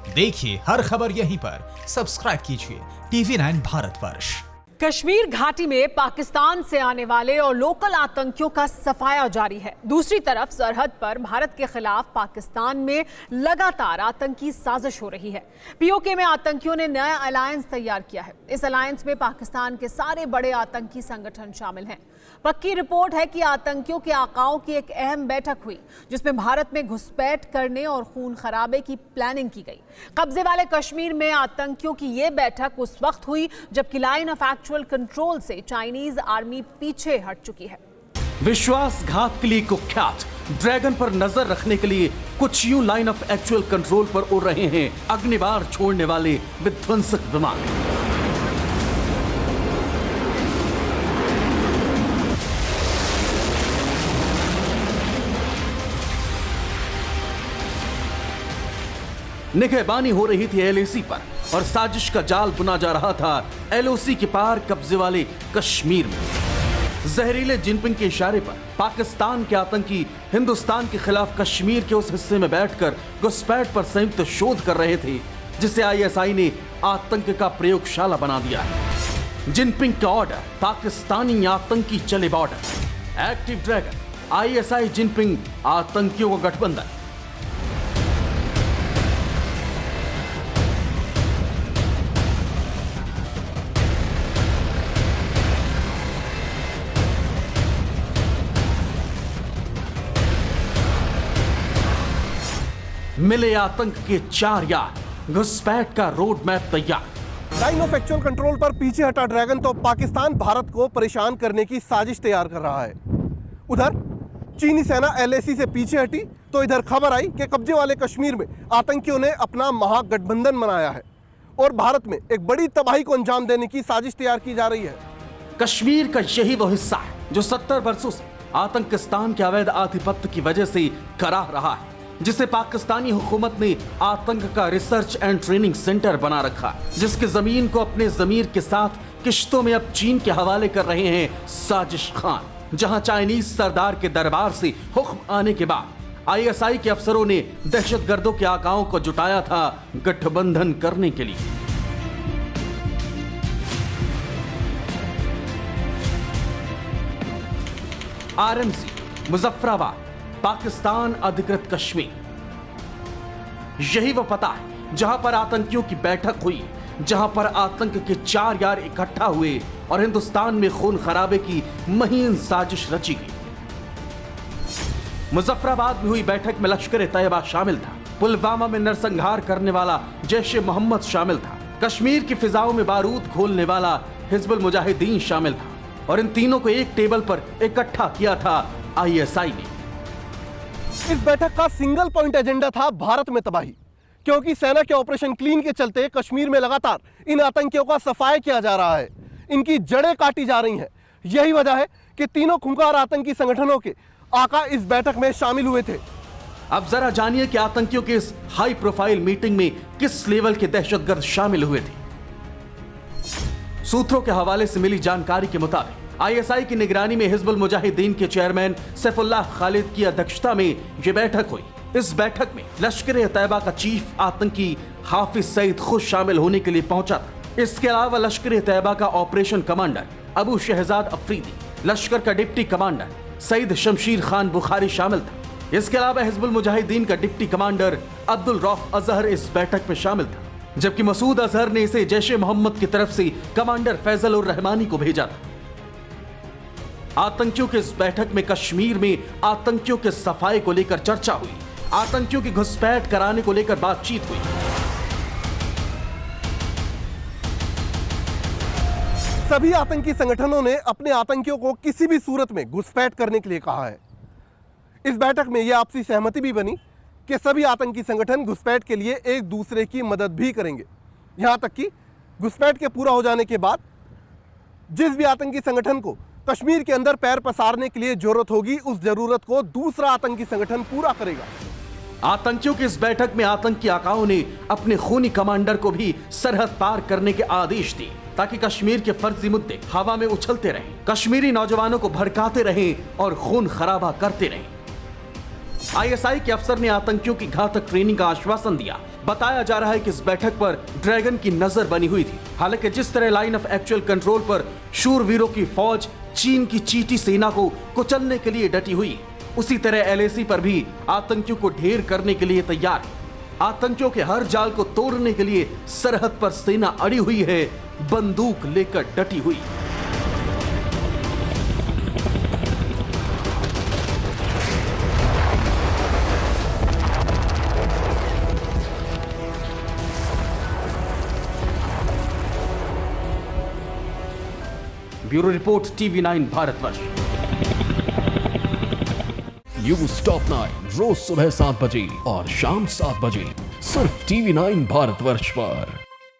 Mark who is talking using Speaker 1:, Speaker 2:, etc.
Speaker 1: देखिए हर खबर यहीं पर, सब्सक्राइब कीजिए TV9 भारतवर्ष।
Speaker 2: कश्मीर घाटी में पाकिस्तान से आने वाले और लोकल आतंकियों का सफाया जारी है। दूसरी तरफ सरहद पर भारत के खिलाफ पाकिस्तान में लगातार आतंकी साजिश हो रही है। पीओके में आतंकियों ने नया अलायंस तैयार किया है। इस अलायंस में पाकिस्तान के सारे बड़े आतंकी संगठन शामिल हैं। पक्की रिपोर्ट है कि आतंकियों के आकाओं की एक अहम बैठक हुई, जिसमें भारत में घुसपैठ करने और खून खराबे की प्लानिंग की गई। कब्जे वाले कश्मीर में आतंकियों की ये बैठक उस वक्त हुई जबकि लाइन ऑफ एक्चुअल कंट्रोल से चाइनीज आर्मी पीछे हट चुकी है।
Speaker 3: विश्वासघात के लिए कुख्यात ड्रैगन पर नजर रखने के लिए कुछ यूं लाइन ऑफ एक्चुअल कंट्रोल पर उड़ रहे हैं अग्निबाण छोड़ने वाले विध्वंसक विमान। निगहबानी हो रही थी LAC पर और साजिश का जाल बुना जा रहा था LOC के पार कब्जे वाले कश्मीर में। जहरीले जिनपिंग के इशारे पर पाकिस्तान के आतंकी हिंदुस्तान के खिलाफ कश्मीर के उस हिस्से में बैठकर घुसपैठ पर संयुक्त शोध कर रहे थे जिसे ISI ने आतंक का प्रयोगशाला बना दिया है। जिनपिंग का ऑर्डर, पाकिस्तानी आतंकी चले border. Active dragon, ISI Jinping आतंकियों का गठबंधन। मिले आतंक के 4 यार, घुसपैठ का रोड मैप तैयार।
Speaker 4: लाइन ऑफ एक्चुअल कंट्रोल पर पीछे हटा ड्रैगन तो पाकिस्तान भारत को परेशान करने की साजिश तैयार कर रहा है। उधर चीनी सेना LAC से पीछे हटी तो इधर खबर आई कि कब्जे वाले कश्मीर में आतंकियों ने अपना महागठबंधन बनाया है और भारत में एक बड़ी तबाही को अंजाम देने की साजिश तैयार की जा रही है।
Speaker 3: कश्मीर का यही वो हिस्सा है जो 70 वर्षों से आतंकिस्तान के अवैध आधिपत्य की वजह से कराह रहा है, जिसे पाकिस्तानी हुकूमत ने आतंक का रिसर्च एंड ट्रेनिंग सेंटर बना रखा, जिसके जमीन को अपने जमीर के साथ किश्तों में अब चीन के हवाले कर रहे हैं साजिश खान। जहां चाइनीज सरदार के दरबार से हुक्म आने के बाद ISI के अफसरों ने दहशतगर्दों के आकाओं को जुटाया था गठबंधन करने के लिए। RMC मुजफ्फराबाद, पाकिस्तान अधिकृत कश्मीर, यही वो पता है जहां पर आतंकियों की बैठक हुई, जहां पर आतंक के 4 यार इकट्ठा हुए और हिंदुस्तान में खून खराबे की महीन साजिश रची गई। मुजफ्फराबाद में हुई बैठक में लश्कर ए तैयबा शामिल था, पुलवामा में नरसंहार करने वाला जैश ए मोहम्मद शामिल था, कश्मीर की फिजाओं में बारूद खोलने वाला हिजबुल मुजाहिदीन शामिल था और इन तीनों को एक टेबल पर इकट्ठा किया था ISI ने।
Speaker 4: इस बैठक का सिंगल पॉइंट एजेंडा था भारत में तबाही, क्योंकि सेना के ऑपरेशन क्लीन के चलते कश्मीर में लगातार इन आतंकियों का सफाया किया जा रहा है, इनकी जड़ें काटी जा रही हैं। यही वजह है कि तीनों खूंखार आतंकी संगठनों के आका इस बैठक में शामिल हुए थे।
Speaker 3: अब जरा जानिए कि आतंकियों के इस हाई प्रोफाइल मीटिंग में किस लेवल के दहशतगर्द शामिल हुए थे। सूत्रों के हवाले से मिली जानकारी के मुताबिक ISI की निगरानी में हिजबुल मुजाहिदीन के चेयरमैन सैफुल्लाह खालिद की अध्यक्षता में यह बैठक हुई। इस बैठक में लश्कर ए तैयबा का चीफ आतंकी हाफिज सईद खुद शामिल होने के लिए पहुंचा था। इसके अलावा लश्कर ए तैयबा का ऑपरेशन कमांडर अबू शहजाद अफरीदी, लश्कर का डिप्टी कमांडर सईद शमशीर खान बुखारी शामिल था। इसके अलावा हिजबुल मुजाहिदीन का डिप्टी कमांडर अब्दुल रऊफ अजहर इस बैठक में शामिल था, जबकि मसूद अजहर ने इसे जैश ए मोहम्मद की तरफ से कमांडर फैजल उर रहमानी को भेजा था। आतंकियों के इस बैठक में कश्मीर में आतंकियों के सफाई को लेकर चर्चा हुई, आतंकियों की घुसपैठ कराने को लेकर बातचीत हुई।
Speaker 4: सभी आतंकी संगठनों ने अपने आतंकियों को किसी भी सूरत में घुसपैठ करने के लिए कहा है। इस बैठक में यह आपसी सहमति भी बनी कि सभी आतंकी संगठन घुसपैठ के लिए एक दूसरे की मदद भी करेंगे। यहां तक कि घुसपैठ के पूरा हो जाने के बाद जिस भी आतंकी संगठन को कश्मीर के अंदर पैर पसारने के लिए जरूरत होगी, उस जरूरत को दूसरा आतंकी संगठन पूरा करेगा।
Speaker 3: आतंकियों की इस बैठक में आतंकी आकाओं ने अपने खूनी कमांडर को भी सरहद पार करने के आदेश दिए, ताकि कश्मीर के फर्जी मुद्दे हवा में उछलते रहें, कश्मीरी नौजवानों को भड़काते रहें और खून खराबा करते रहें। ISI के अफसर ने आतंकियों की घातक ट्रेनिंग का आश्वासन दिया बताया जा रहा है कि इस बैठक पर ड्रैगन की नजर बनी हुई थी। हालांकि जिस तरह लाइन ऑफ एक्चुअल कंट्रोल पर शूरवीरों की फौज चीन की चीटी सेना को कुचलने के लिए डटी हुई, उसी तरह LAC पर भी आतंकियों को ढेर करने के लिए तैयार है। आतंकियों के हर जाल को तोड़ने के लिए सरहद पर सेना अड़ी हुई है, बंदूक लेकर डटी हुई। Bureau report TV9 Bharatvarsh.
Speaker 5: News top 9 रोज सुबह 7 बजे और शाम 7 बजे सिर्फ TV9 भारतवर्ष पर।